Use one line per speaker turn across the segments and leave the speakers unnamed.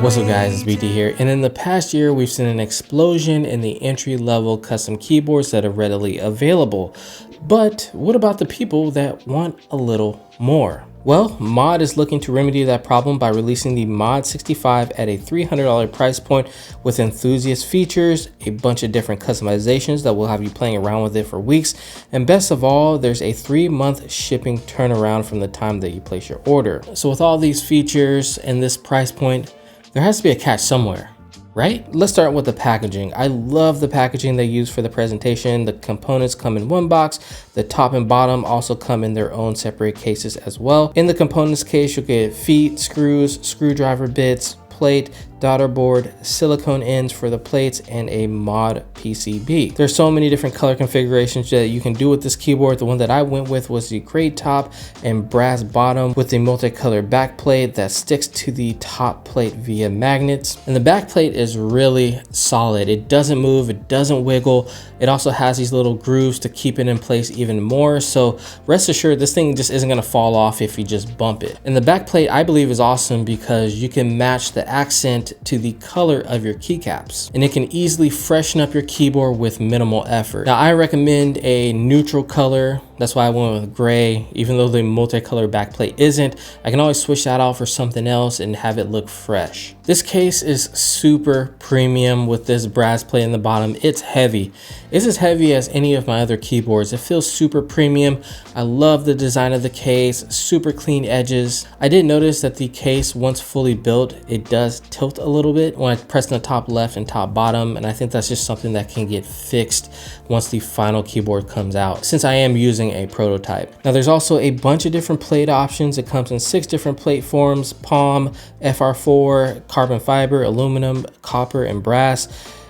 What's up guys, it's BT here, and in the past year we've seen an explosion in the entry-level custom keyboards that are readily available. But what about the people that want a little more? Well, Mod is looking to remedy that problem by releasing the Mode Sixtyfive at a $300 price point with enthusiast features, a bunch of different customizations that will have you playing around with it for weeks, and best of all, there's a 3-month shipping turnaround from the time that you place your order. So with all these features and this price point, there has to be a catch somewhere, right? Let's start with the packaging. I love the packaging they use for the presentation. The components come in one box. The top and bottom also come in their own separate cases as well. In the components case, you'll get feet, screws, screwdriver bits, plate, daughter board, silicone ends for the plates, and a mod PCB. There's so many different color configurations that you can do with this keyboard. The one that I went with was the gray top and brass bottom with the multicolored back plate that sticks to the top plate via magnets. And the back plate is really solid. It doesn't move, it doesn't wiggle. It also has these little grooves to keep it in place even more. So rest assured, this thing just isn't gonna fall off if you just bump it. And the back plate I believe is awesome because you can match the accent to the color of your keycaps, and it can easily freshen up your keyboard with minimal effort. Now I recommend a neutral color. That's why I went with gray. Even though the multicolor backplate isn't, I can always switch that out for something else and have it look fresh. This case is super premium with this brass plate in the bottom. It's heavy. It's as heavy as any of my other keyboards. It feels super premium. I love the design of the case, super clean edges. I did notice that the case, once fully built, it does tilt a little bit when I press the top left and top bottom, and I think that's just something that can get fixed once the final keyboard comes out, since I am using a prototype. Now there's also a bunch of different plate options. It comes in 6 different plate forms: palm, FR4, carbon fiber, aluminum, copper, and brass.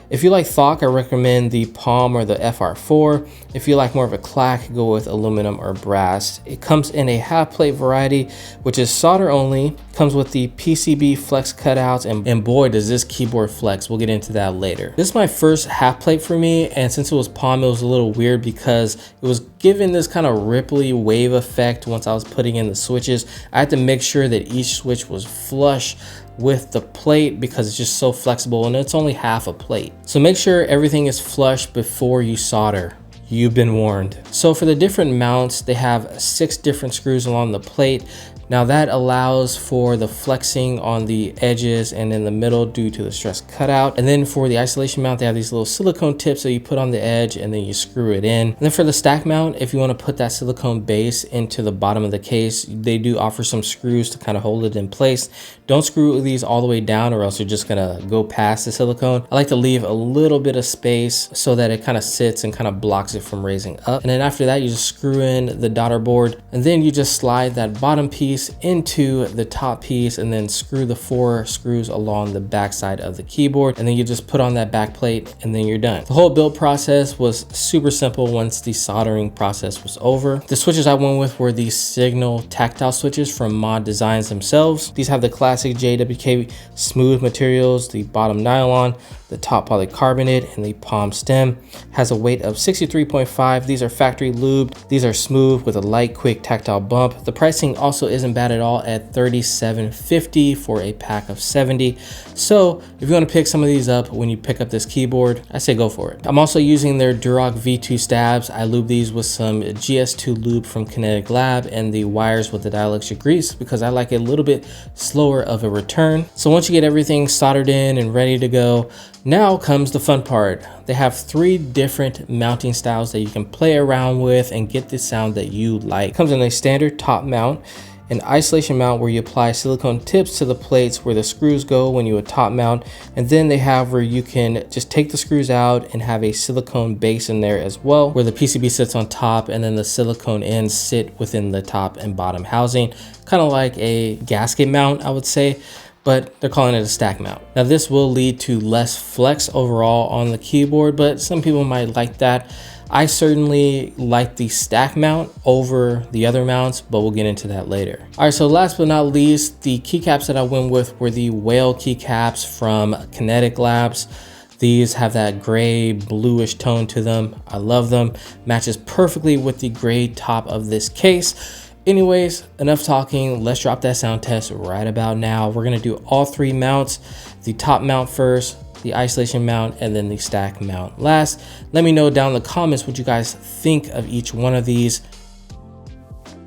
If you like thock, I recommend the palm or the FR4. If you like more of a clack, go with aluminum or brass. It comes in a half plate variety, which is solder only. Comes with the PCB flex cutouts, and boy does this keyboard flex. We'll get into that later. This is my first half plate for me, and since it was palm, it was a little weird because it was giving this kind of ripply wave effect once I was putting in the switches. I had to make sure that each switch was flush with the plate because it's just so flexible, and it's only half a plate. So make sure everything is flush before you solder. You've been warned. So for the different mounts, they have 6 different screws along the plate. Now that allows for the flexing on the edges and in the middle due to the stress cutout. And then for the isolation mount, they have these little silicone tips that you put on the edge and then you screw it in. And then for the stack mount, if you want to put that silicone base into the bottom of the case, they do offer some screws to kind of hold it in place. Don't screw these all the way down or else you're just gonna go past the silicone. I like to leave a little bit of space so that it kind of sits and kind of blocks it from raising up. And then after that, you just screw in the daughter board, and then you just slide that bottom piece into the top piece and then screw the 4 screws along the back side of the keyboard, and then you just put on that back plate and then you're done. The whole build process was super simple once the soldering process was over. The switches I went with were the Signal tactile switches from Mod Designs themselves. These have the classic JWK smooth materials, the bottom nylon, the top polycarbonate, and the palm stem. Has a weight of 63.5. These are factory lubed. These are smooth with a light, quick tactile bump. The pricing also isn't bad at all at $37.50 for a pack of 70. So if you want to pick some of these up when you pick up this keyboard, I say go for it. I'm also using their Duroc V2 stabs. I lube these with some GS2 lube from Kinetic Lab and the wires with the dielectric grease because I like a little bit slower of a return. So once you get everything soldered in and ready to go, now comes the fun part. They have 3 different mounting styles that you can play around with and get the sound that you like. It comes in a standard top mount, an isolation mount where you apply silicone tips to the plates where the screws go when you would top mount, and then they have where you can just take the screws out and have a silicone base in there as well, where the PCB sits on top and then the silicone ends sit within the top and bottom housing, kind of like a gasket mount, I would say, but they're calling it a stack mount. Now this will lead to less flex overall on the keyboard, but some people might like that. I certainly like the stack mount over the other mounts, but we'll get into that later. All right, so last but not least, the keycaps that I went with were the whale keycaps from Kinetic Labs. These have that gray bluish tone to them. I love them. Matches perfectly with the gray top of this case. Anyways, enough talking. Let's drop that sound test right about now. We're gonna do all three mounts, the top mount first, the isolation mount, and then the stack mount last. Let me know down in the comments what you guys think of each one of these.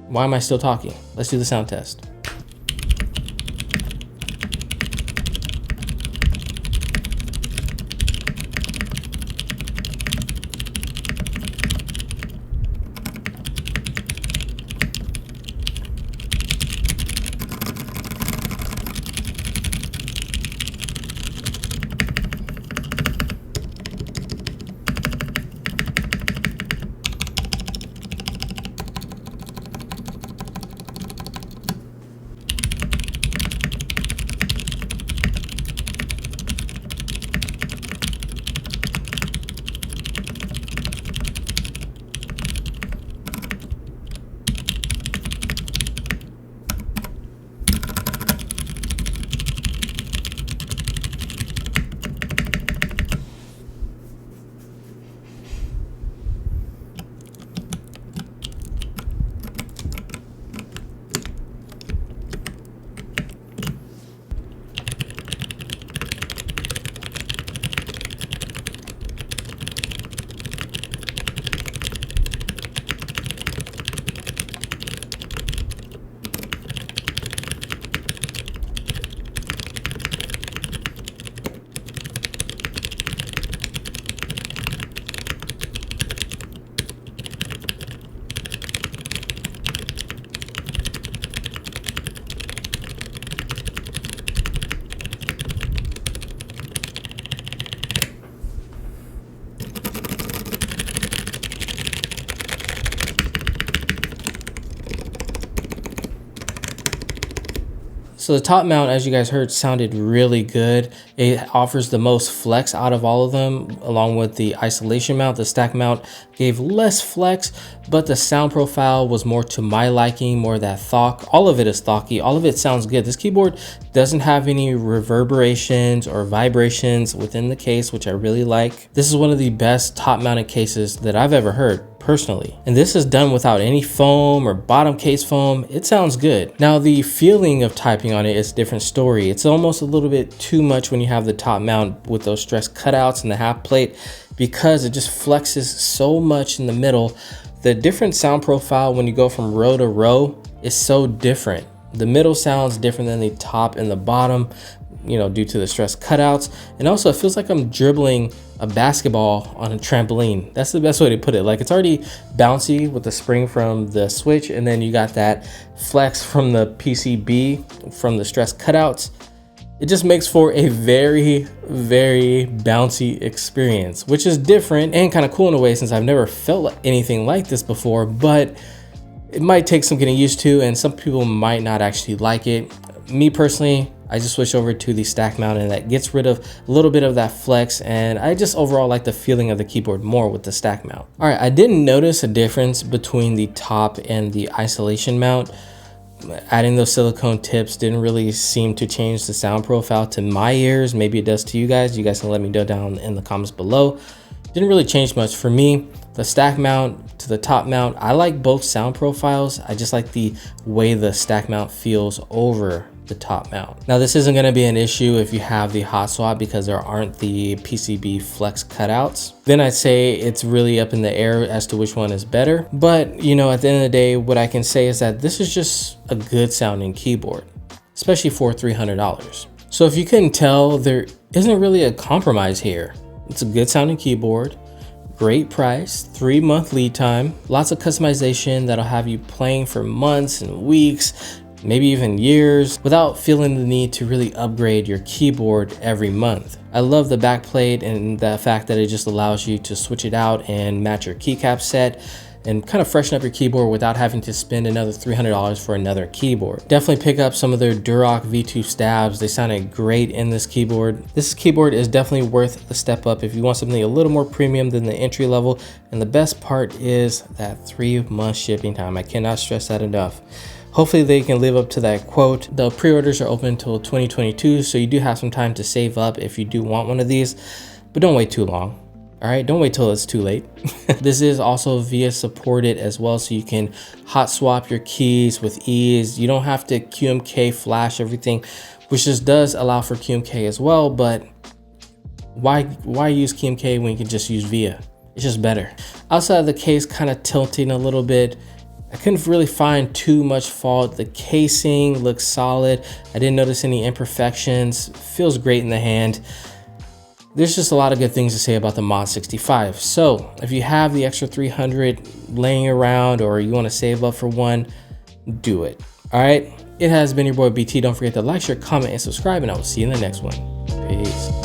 Why am I still talking? Let's do the sound test. So the top mount, as you guys heard, sounded really good. It offers the most flex out of all of them, along with the isolation mount. The stack mount gave less flex, but the sound profile was more to my liking, more of that thok. All of it is thocky. All of it sounds good. This keyboard doesn't have any reverberations or vibrations within the case, which I really like. This is one of the best top mounted cases that I've ever heard personally, and this is done without any foam or bottom case foam. It sounds good. Now the feeling of typing on it is a different story. It's almost a little bit too much when you have the top mount with those stress cutouts and the half plate, because it just flexes so much in the middle. The different sound profile when you go from row to row is so different. The middle sounds different than the top and the bottom, you know, due to the stress cutouts. And also it feels like I'm dribbling a basketball on a trampoline. That's the best way to put it. Like, it's already bouncy with the spring from the switch, and then you got that flex from the PCB from the stress cutouts. It just makes for a very, very bouncy experience, which is different and kind of cool in a way, since I've never felt anything like this before. But it might take some getting used to, and some people might not actually like it. Me personally, I just switched over to the stack mount, and that gets rid of a little bit of that flex, and I just overall like the feeling of the keyboard more with the stack mount. All right, I didn't notice a difference between the top and the isolation mount. Adding those silicone tips didn't really seem to change the sound profile to my ears. Maybe it does to you guys. You guys can let me know down in the comments below. Didn't really change much for me. The stack mount to the top mount, I like both sound profiles. I just like the way the stack mount feels over the top mount. Now, this isn't going to be an issue if you have the hot swap, because there aren't the PCB flex cutouts. Then I'd say it's really up in the air as to which one is better. But, you know, at the end of the day, what I can say is that this is just a good sounding keyboard, especially for $300. So if you couldn't tell, there isn't really a compromise here. It's a good sounding keyboard, great price, 3-month lead time, lots of customization that'll have you playing for months and weeks, maybe even years, without feeling the need to really upgrade your keyboard every month. I love the backplate and the fact that it just allows you to switch it out and match your keycap set and kind of freshen up your keyboard without having to spend another $300 for another keyboard. Definitely pick up some of their Durock V2 stabs. They sounded great in this keyboard. This keyboard is definitely worth the step up if you want something a little more premium than the entry level. And the best part is that 3-month shipping time. I cannot stress that enough. Hopefully they can live up to that quote. The pre-orders are open until 2022, so you do have some time to save up if you do want one of these, but don't wait too long. All right, don't wait till it's too late. This is also VIA supported as well, so you can hot swap your keys with ease. You don't have to QMK flash everything, which just does allow for QMK as well, but why use QMK when you can just use VIA? It's just better. Outside of the case kind of tilting a little bit, I couldn't really find too much fault. The casing looks solid. I didn't notice any imperfections. Feels great in the hand. There's just a lot of good things to say about the Mode 65. So if you have the extra 300 laying around or you want to save up for one, do it. All right. It has been your boy BT. Don't forget to like, share, comment, and subscribe, and I will see you in the next one. Peace.